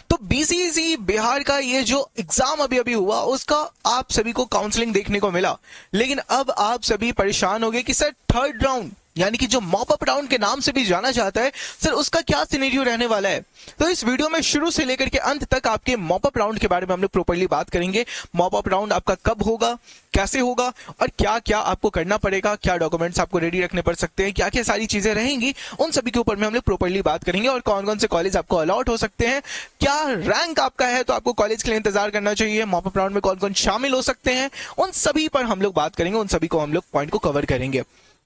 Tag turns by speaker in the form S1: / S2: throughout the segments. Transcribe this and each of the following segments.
S1: तो बीसीसी बिहार का ये जो एग्जाम अभी अभी हुआ उसका आप सभी को काउंसलिंग देखने को मिला, लेकिन अब आप सभी परेशान हो गए कि सर थर्ड राउंड यानी कि जो मॉप अप राउंड के नाम से भी जाना जाता है, सर उसका क्या सिनेरियो रहने वाला है। तो इस वीडियो में शुरू से लेकर के अंत तक आपके मॉप अप राउंड के बारे में हम लोग प्रॉपर्ली बात करेंगे। मॉप अप राउंड आपका कब होगा, कैसे होगा और क्या क्या आपको करना पड़ेगा, क्या डॉक्यूमेंट्स आपको रेडी रखने पड़ सकते हैं, क्या क्या सारी चीजें रहेंगी, उन सभी के ऊपर में हम लोग प्रॉपर्ली बात करेंगे। और कौन कौन से कॉलेज आपको अलॉट हो सकते हैं, क्या रैंक आपका है तो आपको कॉलेज के लिए इंतजार करना चाहिए, मॉप अप राउंड में कौन कौन शामिल हो सकते हैं, उन सभी पर हम लोग बात करेंगे, उन सभी को हम लोग पॉइंट को कवर करेंगे।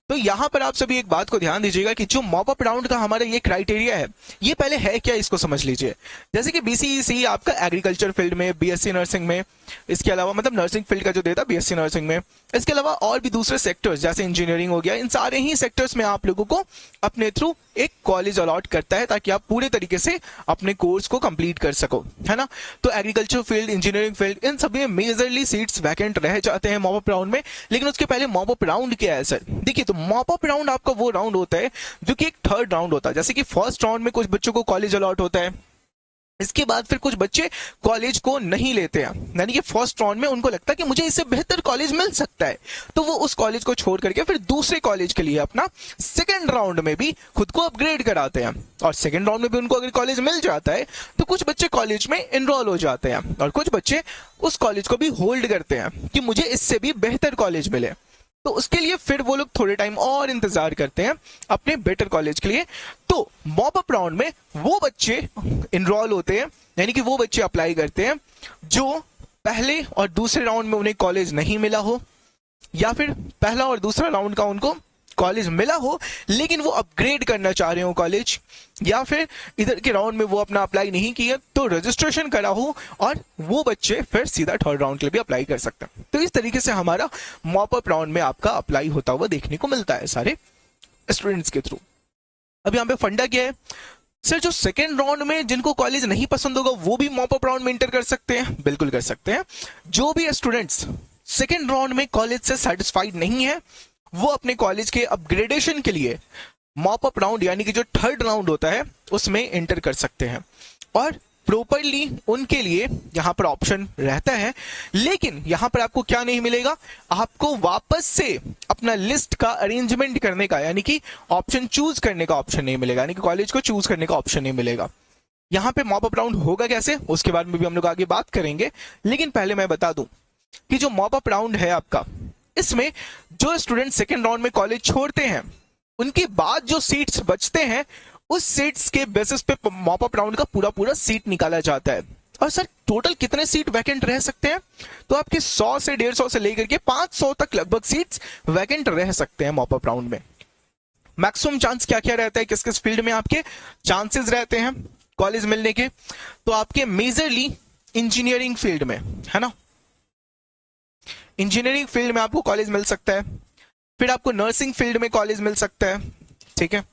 S1: तो यहां पर आप सभी एक बात को ध्यान दीजिएगा कि जो मॉप अप राउंड का हमारा ये क्राइटेरिया है, ये पहले है क्या इसको समझ लीजिए। जैसे कि बीसीईसी आपका एग्रीकल्चर फील्ड में, बीएससी नर्सिंग में, इसके अलावा मतलब नर्सिंग फील्ड का जो देता है बीएससी नर्सिंग में, इसके अलावा और भी दूसरे सेक्टर्स जैसे इंजीनियरिंग हो गया, इन सारे ही सेक्टर्स में आप लोगों को अपने थ्रू एक कॉलेज अलॉट करता है ताकि आप पूरे तरीके से अपने कोर्स को कंप्लीट कर सको, है ना। तो एग्रीकल्चर फील्ड, इंजीनियरिंग फील्ड, इन सभी में मेजरली सीट्स वैकेंट रह जाते हैं मॉप अप राउंड में। लेकिन उसके पहले मॉप अप राउंड क्या है सर, देखिए तो मॉप अप राउंड आपका वो राउंड होता है जो कि एक थर्ड राउंड होता है। जैसे कि फर्स्ट राउंड में कुछ बच्चों को कॉलेज अलॉट होता है, इसके बाद फिर कुछ बच्चे कॉलेज को नहीं लेते हैं, यानी कि फर्स्ट राउंड में उनको लगता है कि मुझे इससे बेहतर कॉलेज मिल सकता है, तो वो उस कॉलेज को छोड़ करके फिर दूसरे कॉलेज के लिए अपना सेकंड राउंड में भी खुद को अपग्रेड कराते हैं। और सेकंड राउंड में भी उनको अगर कॉलेज मिल जाता है तो कुछ बच्चे कॉलेज में एनरोल हो जाते हैं और कुछ बच्चे उस कॉलेज को भी होल्ड करते हैं कि मुझे इससे भी बेहतर कॉलेज मिले। तो उसके लिए फिर वो लोग थोड़े टाइम और इंतजार करते हैं अपने बेटर कॉलेज के लिए। तो मॉप अप राउंड में वो बच्चे इनरोल होते हैं, यानी कि वो बच्चे अप्लाई करते हैं जो पहले और दूसरे राउंड में उन्हें कॉलेज नहीं मिला हो, या फिर पहला और दूसरा राउंड का उनको कॉलेज मिला हो लेकिन वो अपग्रेड करना चाह रहे हो कॉलेज, या फिर इधर के राउंड में वो अपना अप्लाई नहीं किया तो रजिस्ट्रेशन करा हो और वो बच्चे फिर सीधा थर्ड राउंड के लिए भी अप्लाई कर सकते हैं। तो इस तरीके से हमारा मॉप अप राउंड में आपका अप्लाई होता हुआ देखने को मिलता है सारे स्टूडेंट्स के थ्रू। अब यहाँ पे फंडा क्या है सर, जो सेकेंड राउंड में जिनको कॉलेज नहीं पसंद होगा वो भी मॉप अप राउंड में इंटर कर सकते हैं, बिल्कुल कर सकते हैं। जो भी स्टूडेंट्स सेकेंड राउंड में कॉलेज से सेटिस्फाइड नहीं है वो अपने कॉलेज के अपग्रेडेशन के लिए मॉप अप राउंड यानी कि जो थर्ड राउंड होता है उसमें एंटर कर सकते हैं। और प्रॉपरली उनके लिए यहाँ पर ऑप्शन रहता है, लेकिन यहाँ पर आपको क्या नहीं मिलेगा, आपको वापस से अपना लिस्ट का अरेंजमेंट करने का यानी कि ऑप्शन चूज करने का ऑप्शन नहीं मिलेगा, यानी कि कॉलेज को चूज करने का ऑप्शन नहीं मिलेगा। यहाँ पे मॉप अप राउंड होगा कैसे उसके बारे में भी हम लोग आगे बात करेंगे, लेकिन पहले मैं बता दूं कि जो मॉप अप राउंड है आपका, इसमें जो स्टूडेंट सेकेंड राउंड में कॉलेज छोड़ते हैं उनके बाद जो सीट्स बचते हैं उस सीट्स के बेसिस पे मॉप अप राउंड का पूरा पूरा सीट निकाला जाता है। और सर टोटल कितने सीट वैकेंट रह सकते हैं, तो आपके 100 से 150 से लेकर के 500 तक लगभग सीट्स वैकेंट रह सकते हैं मॉप अप राउंड में। मैक्सिमम चांस क्या क्या रहता है, किस किस फील्ड में आपके चांसेस रहते हैं कॉलेज मिलने के, तो आपके मेजरली इंजीनियरिंग फील्ड में, है ना, इंजीनियरिंग फील्ड में आपको कॉलेज मिल सकता है, फिर आपको नर्सिंग फील्ड में कॉलेज मिल सकता है, ठीक है,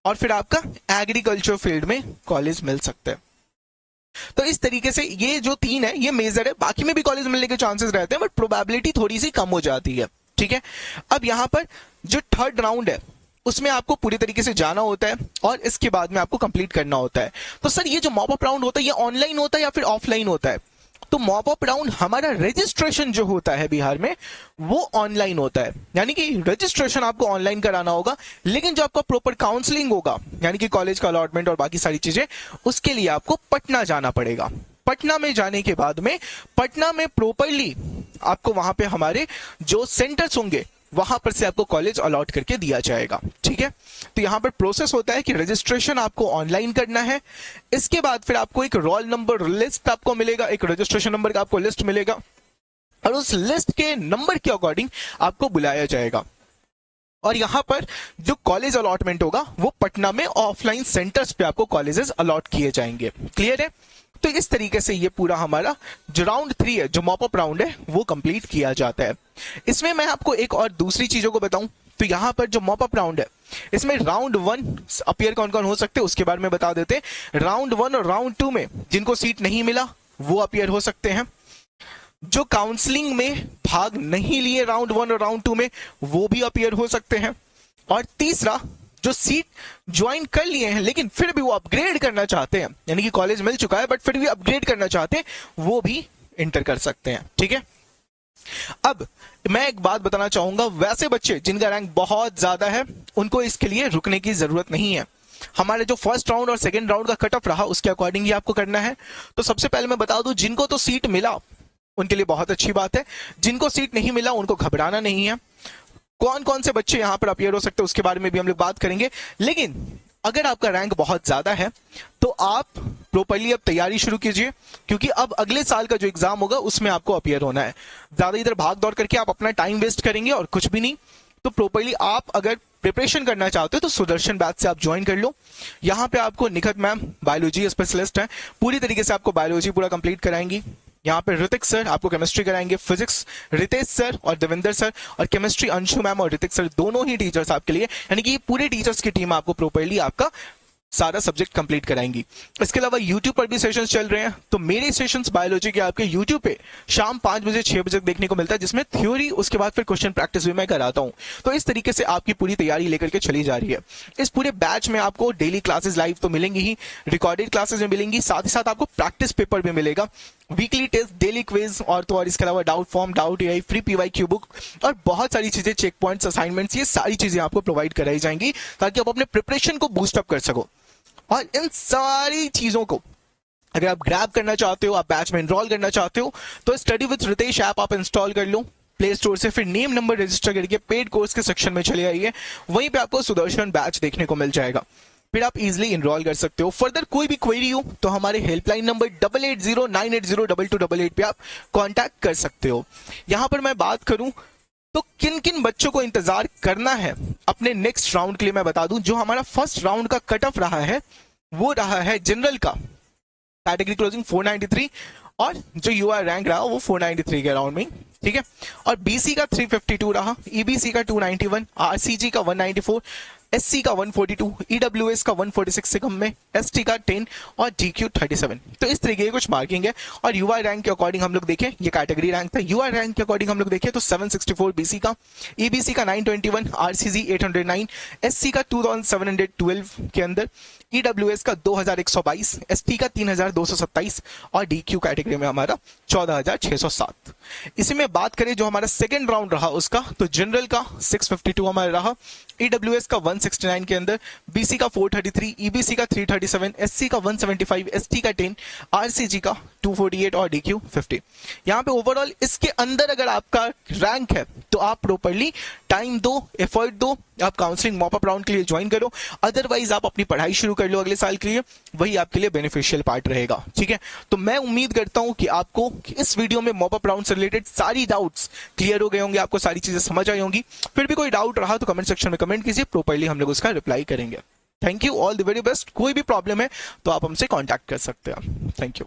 S1: और फिर आपका एग्रीकल्चर फील्ड में कॉलेज मिल सकता है। तो इस तरीके से ये जो तीन है ये मेजर है, बाकी में भी कॉलेज मिलने के चांसेस रहते हैं बट प्रोबेबिलिटी थोड़ी सी कम हो जाती है, ठीक है। अब यहां पर जो थर्ड राउंड है उसमें आपको पूरी तरीके से जाना होता है और इसके बाद में आपको कंप्लीट करना होता है। तो सर ये जो मॉप अप राउंड होता है ये ऑनलाइन होता है या फिर ऑफलाइन होता है, तो मॉप अप राउंड हमारा रजिस्ट्रेशन जो होता है बिहार में वो ऑनलाइन होता है, यानी कि रजिस्ट्रेशन आपको ऑनलाइन कराना होगा, लेकिन जो आपका प्रॉपर काउंसलिंग होगा यानी कि कॉलेज का अलॉटमेंट और बाकी सारी चीजें उसके लिए आपको पटना जाना पड़ेगा। पटना में जाने के बाद में पटना में प्रॉपरली आपको वहां पे हमारे जो सेंटर्स होंगे वहां पर से आपको कॉलेज अलॉट करके दिया जाएगा, ठीक है। तो यहां पर प्रोसेस होता है कि रजिस्ट्रेशन आपको ऑनलाइन करना है, इसके बाद फिर आपको एक रोल नंबर लिस्ट आपको मिलेगा, एक रजिस्ट्रेशन नंबर का आपको लिस्ट मिलेगा और उस लिस्ट के नंबर के अकॉर्डिंग आपको बुलाया जाएगा और यहां पर जो कॉलेज अलॉटमेंट होगा वो पटना में ऑफलाइन सेंटर्स पे आपको कॉलेजेस अलॉट किए जाएंगे। क्लियर है। तो इस तरीके से ये पूरा हमारा जो राउंड 3 है, जो मॉप अप राउंड है, वो कंप्लीट किया जाता है। इसमें मैं आपको एक और दूसरी चीजों को बताऊं तो यहां पर जो मॉप अप राउंड है इसमें राउंड 1 अपीयर कौन कौन हो सकते हैं उसके बारे में बता देते हैं। राउंड 1 और राउंड 2 में जिनको सीट नहीं मिला वो अपीयर हो सकते हैं, जो काउंसलिंग में भाग नहीं लिए राउंड 1 और राउंड 2 में वो भी अपीयर हो सकते हैं, और तीसरा जो सीट ज्वाइन कर लिए हैं लेकिन फिर भी वो अपग्रेड करना चाहते हैं, यानी कि कॉलेज मिल चुका है बट फिर भी अपग्रेड करना चाहते हैं, वो भी इंटर कर सकते हैं। ठीक है, अब मैं एक बात बताना चाहूंगा, वैसे बच्चे जिनका रैंक बहुत ज्यादा है उनको इसके लिए रुकने की जरूरत नहीं है। हमारे जो फर्स्ट राउंड और सेकंड राउंड का कट ऑफ रहा उसके अकॉर्डिंग ही आपको करना है। तो सबसे पहले मैं बता दूं, जिनको तो सीट मिला उनके लिए बहुत अच्छी बात है, जिनको सीट नहीं मिला उनको घबराना नहीं है। कौन कौन से बच्चे यहां पर अपीयर हो सकते हैं उसके बारे में भी हम लोग बात करेंगे, लेकिन अगर आपका रैंक बहुत ज्यादा है तो आप प्रॉपर्ली अब तैयारी शुरू कीजिए, क्योंकि अब अगले साल का जो एग्जाम होगा उसमें आपको अपीयर होना है। ज्यादा इधर भाग दौड़ करके आप अपना टाइम वेस्ट करेंगे और कुछ भी नहीं। तो प्रॉपर्ली आप अगर प्रिपरेशन करना चाहते हो तो सुदर्शन बैच से आप ज्वाइन कर लो। यहाँ पे आपको निखत मैम बायोलॉजी स्पेशलिस्ट है, पूरी तरीके से आपको बायोलॉजी पूरा कंप्लीट कराएंगी। यहाँ पे ऋतिक सर आपको केमिस्ट्री कराएंगे, फिजिक्स रितेश सर और देवेंद्र सर, और केमिस्ट्री अंशु मैम और ऋतिक सर दोनों ही टीचर्स आपके लिए, यानी कि पूरे टीचर्स की टीम आपको प्रॉपर्ली आपका सारा सब्जेक्ट कंप्लीट कराएंगी। इसके अलावा यूट्यूब पर भी सेशंस चल रहे हैं, तो मेरे सेशंस बायोलॉजी के आपके यूट्यूब पे शाम 5 बजे 6 बजे देखने को मिलता है, जिसमें थ्योरी उसके बाद फिर क्वेश्चन प्रैक्टिस भी मैं कराता हूं। तो इस तरीके से आपकी पूरी तैयारी लेकर के चली जा रही है। इस पूरे बैच में आपको डेली क्लासेस लाइव तो मिलेंगी ही, रिकॉर्डेड क्लासेस में मिलेंगी, साथ ही साथ आपको प्रैक्टिस पेपर भी मिलेगा, वीकली टेस्ट, डेली क्विज और तो और इसके अलावा doubt form, doubt AI, free PYQ book और बहुत सारी चीजें, चेक पॉइंट्स, असाइनमेंट्स, ये सारी चीजें आपको प्रोवाइड कराई जाएंगी ताकि आप अपने प्रिपरेशन को बूस्ट अप कर सको। और इन सारी चीजों को अगर आप ग्रैब करना चाहते हो, आप बैच में एनरोल करना चाहते हो, तो स्टडी विद रितेश ऐप आप इंस्टॉल कर लो प्ले स्टोर से, फिर नेम नंबर रजिस्टर करके पेड कोर्स के सेक्शन में चले आइए, वहीं पे आपको सुदर्शन बैच देखने को मिल जाएगा, फिर आप इजीली इनरोल कर सकते हो। फर्दर कोई भी क्वेरी हो तो हमारे हेल्पलाइन नंबर 8809802288 पे आप कांटेक्ट कर सकते हो। यहां पर मैं बात करूं तो किन किन बच्चों को इंतजार करना है अपने नेक्स्ट राउंड के लिए, मैं बता दूं जो हमारा फर्स्ट राउंड का कट ऑफ रहा है वो रहा है जनरल का कैटेगरी क्लोजिंग 493 और जो यूआर रैंक रहा वो 493 के अराउंड में, ठीक है। और बीसी का 352 रहा, ईबीसी का 291, आरसीजी का 194, एससी का 142, ईडब्ल्यूएस का 146 से कम में, एसटी का 10 और डीक्यू 37। तो इस तरीके की कुछ मार्किंग है। और यूआर रैंक के अकॉर्डिंग हम लोग देखें, ये कैटेगरी रैंक था, यूआर रैंक के अकॉर्डिंग हम लोग देखें तो 764 बीसी का, ईबीसी का 921, आरसीजी 809, एससी का 2712 के अंदर, ईडब्ल्यूएस का 2122, एसटी का 3227 और डीक्यू कैटेगरी में हमारा 14607। इसी में बात करें जो हमारा सेकंड राउंड रहा उसका, तो जनरल का 652 हमारा रहा, ईडब्ल्यूएस का 169 के अंदर, बीसी का 433, ईबीसी का 337, एससी का 175, एसटी का 10, आरसीजी का 248 और डीक्यू 50। यहाँ पे ओवरऑल इसके अंदर अगर आपका रैंक है तो आप प्रॉपर्ली टाइम दो, एफर्ट दो, आप काउंसलिंग मॉपअप राउंड के लिए ज्वाइन करो, अदरवाइज आप अपनी पढ़ाई शुरू कर लो अगले साल के लिए, वही आपके लिए बेनिफिशियल पार्ट रहेगा, ठीक है। तो मैं उम्मीद करता हूं कि आपको इस वीडियो में मॉपअप राउंड से रिलेटेड सारी डाउट्स क्लियर हो गए होंगे, आपको सारी चीजें समझ आई होंगी। फिर भी कोई डाउट रहा तो कमेंट सेक्शन में कमेंट कीजिए, प्रॉपर्ली हम लोग उसका रिप्लाई करेंगे। Thank you, all the very best. कोई भी प्रॉब्लम है तो आप हमसे कॉन्टैक्ट कर सकते हैं। Thank you.